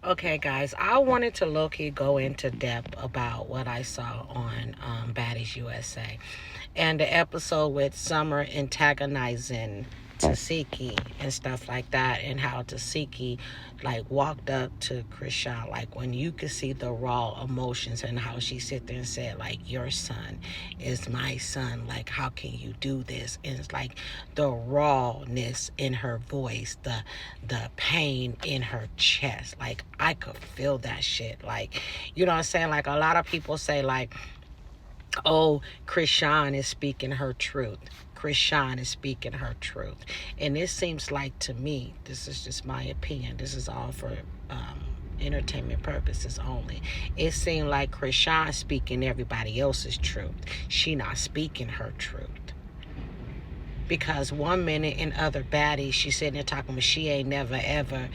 Okay, guys, I wanted to low-key go into depth about what I saw on Baddies USA. And the episode with Summer antagonizing Tesehki and stuff like that, and how Tesehki like walked up to chrisean, like when you could see the raw emotions, and how she sit there and said like, your son is my son, like how can you do this? And it's like the rawness in her voice, the pain in her chest, like I could feel that shit. Like, you know what I'm saying? Like a lot of people say like, oh, chrisean is speaking her truth. chrisean is speaking her truth. And it seems like, to me, this is just my opinion, this is all for entertainment purposes only, it seemed like chrisean speaking everybody else's truth. She not speaking her truth. Because one minute in other baddies, she's sitting there talking about she ain't never ever,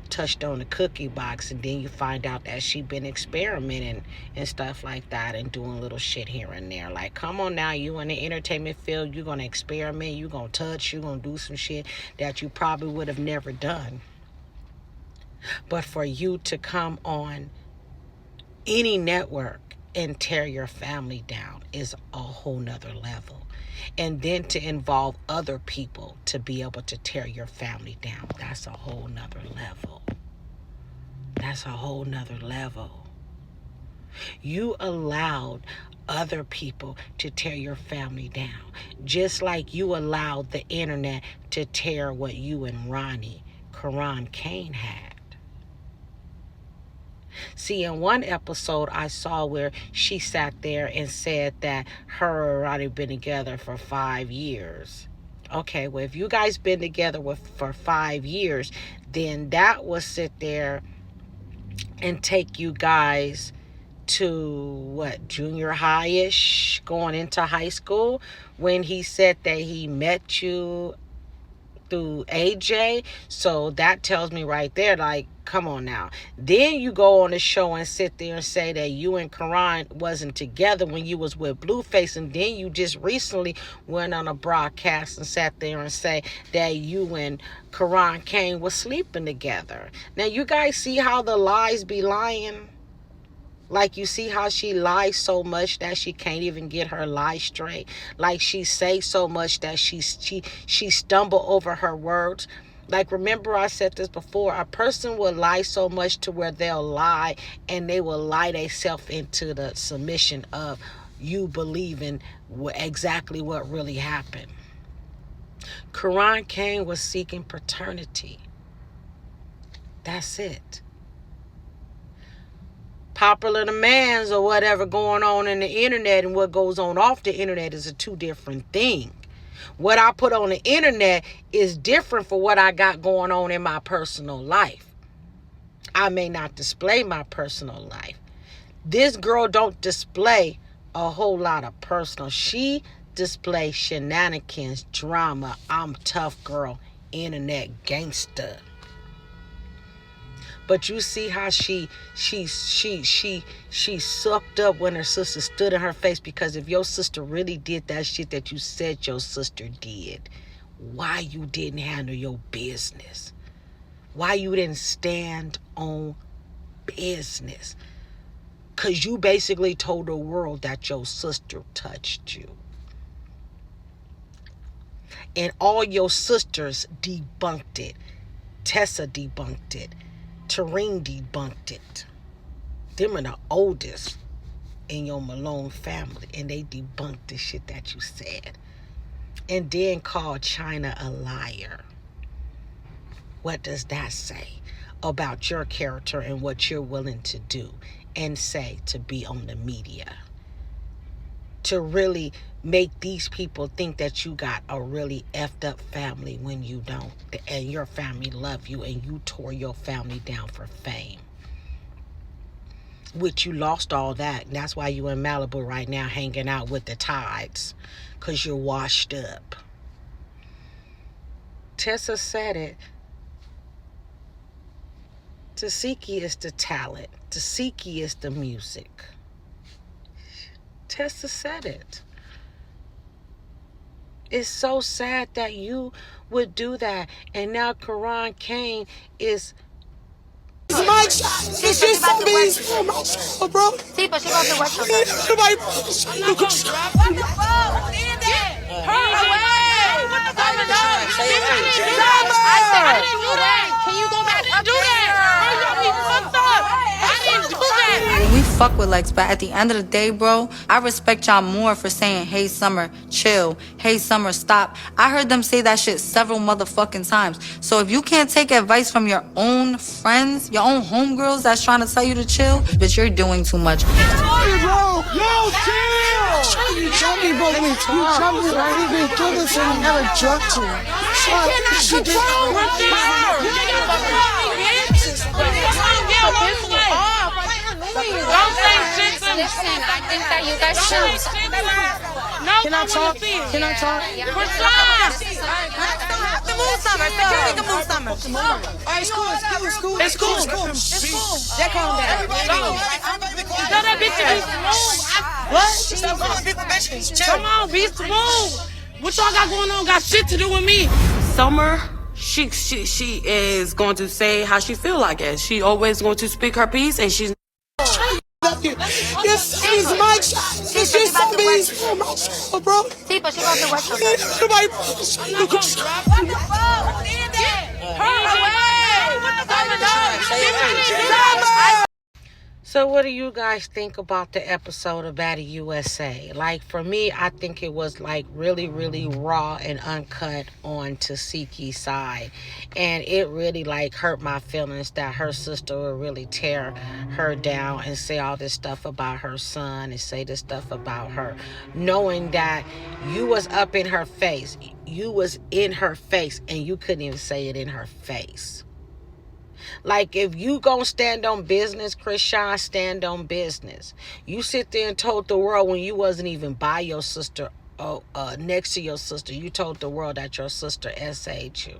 touched on the cookie box. And then you find out that she been experimenting and stuff like that, and doing little shit here and there. Like, come on now, you in the entertainment field, you're going to experiment, you're going to touch, you're going to do some shit that you probably would have never done. But for you to come on any network and tear your family down is a whole nother level. And then to involve other people to be able to tear your family down, that's a whole nother level. That's a whole nother level. You allowed other people to tear your family down, just like you allowed the internet to tear what you and Ronnie, Karan Kane had. See, in one episode I saw where she sat there and said that her and Ronnie been together for 5 years. Okay, well, if you guys been together for 5 years, then that will sit there and take you guys to what, junior high-ish, going into high school, when he said that he met you through AJ. So that tells me right there, like, come on now. Then you go on the show and sit there and say that you and Karan wasn't together when you was with Blueface, and then you just recently went on a broadcast and sat there and say that you and Karan Kane was sleeping together. Now you guys see how the lies be lying? Like, you see how she lies so much that she can't even get her lie straight. Like, she say so much that she stumble over her words. Like, remember I said this before, a person will lie so much to where they'll lie, and they will lie themselves into the submission of you believing exactly what really happened. Karan Kane was seeking paternity. That's it. Popular demands or whatever going on in the internet and what goes on off the internet is a two different thing. What I put on the internet is different for what I got going on in my personal life. I may not display my personal life. This girl don't display a whole lot of personal. She displays shenanigans, drama. I'm tough girl, internet gangster. But you see how she sucked up when her sister stood in her face, because if your sister really did that shit that you said your sister did, why you didn't handle your business? Why you didn't stand on business? Because you basically told the world that your sister touched you. And all your sisters debunked it. Tessa debunked it. Tareen debunked it. Them are the oldest in your Malone family, and they debunked the shit that you said. And then called China a liar. What does that say about your character and what you're willing to do and say to be on the media? To really make these people think that you got a really effed up family when you don't, and your family love you, and you tore your family down for fame. Which you lost all that, and that's why you in Malibu right now hanging out with the tides, because you're washed up. Tessa said it. Tesehki is the talent. Tesehki is the music. Tessa said it. It's so sad that you would do that. And now Karan Kane is She's so mean. Bro. Sí, but she goes to West Coast. Nobody. What the fuck? Who did that? Her away. What the fuck? I didn't do that. Can you go back and do that? You fucked up. I didn't do that. We fuck with Lex, but at the end of the day, bro, I respect y'all more for saying, hey, Summer, chill. Hey, Summer, stop. I heard them say that shit several motherfucking times. So if you can't take advice from your own friends, your own homegirls that's trying to tell you to chill, bitch, you're doing too much. Hey, bro. Yo, chill. You jumped me, bro. You jumped me. I didn't even do this and never jumped you. She did Don't say shit to me. Listen, I think that you guys should. No, Can I talk? Can I talk? To move Summer. Security can move Summer. Alright, it's cool. It's cool. They calm down. Tell that bitch to be smooth. What? Stop calling people bitches. Chill. Come on, be smooth. What y'all got going on got shit to do with me. Summer, she is going to say how she feel like it. She always going to speak her piece, and she's. Yes, he's my child. She's so mean. Bro. Sí, but she goes to West Coast. Nobody. What the fuck? Who did that? Her away. So what do you guys think about the episode of Batty USA? Like, for me, I think it was like really, really raw and uncut on Teseki's side. And it really like hurt my feelings that her sister would really tear her down and say all this stuff about her son and say this stuff about her. Knowing that you was up in her face. You was in her face and you couldn't even say it in her face. Like, if you gonna stand on business, chrisean, stand on business. You sit there and told the world when you wasn't even by your sister, next to your sister, you told the world that your sister SA'd you.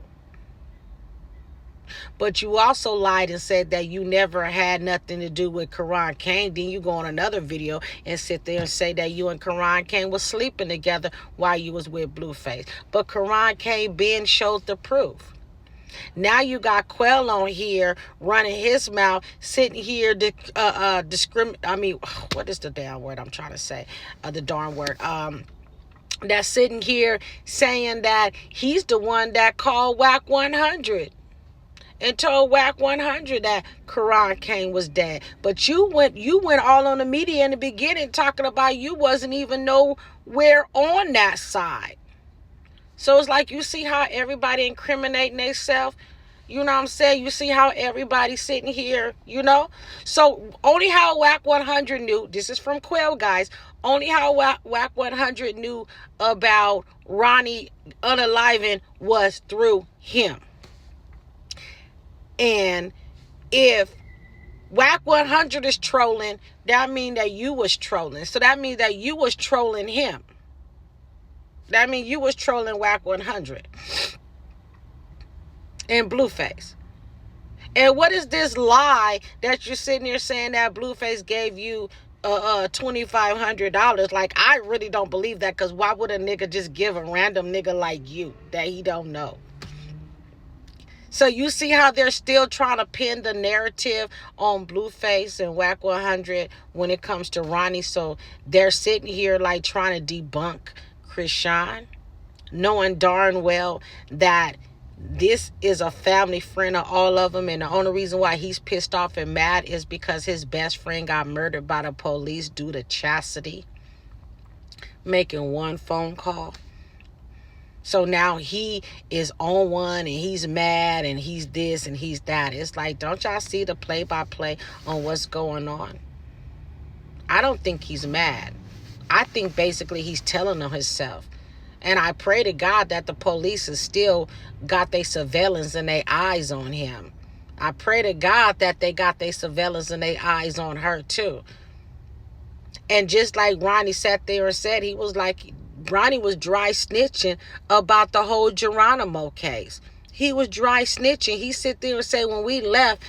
But you also lied and said that you never had nothing to do with Chrisean Cain. Then you go on another video and sit there and say that you and Chrisean Cain was sleeping together while you was with Blueface. But Chrisean Cain Ben showed the proof. Now you got Quell on here running his mouth, sitting here what is the damn word I'm trying to say? The darn word. That's sitting here saying that he's the one that called WAC 100 and told WAC 100 that Chrisean Cain was dead. But you went all on the media in the beginning talking about you wasn't even nowhere on that side. So it's like, you see how everybody incriminating themselves? You know what I'm saying? You see how everybody sitting here, you know? So only how WAC 100 knew, this is from Quell, guys, only how WAC 100 knew about Ronnie unaliving was through him. And if WAC 100 is trolling, that means that you was trolling. So that means that you was trolling him. That means you was trolling WAC 100 and Blueface. And what is this lie that you're sitting here saying that Blueface gave you $2,500? Like, I really don't believe that, because why would a nigga just give a random nigga like you that he don't know? So you see how they're still trying to pin the narrative on Blueface and WAC 100 when it comes to Ronnie. So they're sitting here like trying to debunk chrisean, knowing darn well that this is a family friend of all of them, and the only reason why he's pissed off and mad is because his best friend got murdered by the police due to chastity, making one phone call. So now he is on one and he's mad and he's this and he's that. It's like, don't y'all see the play-by-play on what's going on? I don't think he's mad. I think basically he's telling on himself. And I pray to God that the police has still got their surveillance and their eyes on him. I pray to God that they got their surveillance and their eyes on her too. And just like Ronnie sat there and said, he was like, Ronnie was dry snitching about the whole Geronimo case. He was dry snitching. He sit there and say, when we left,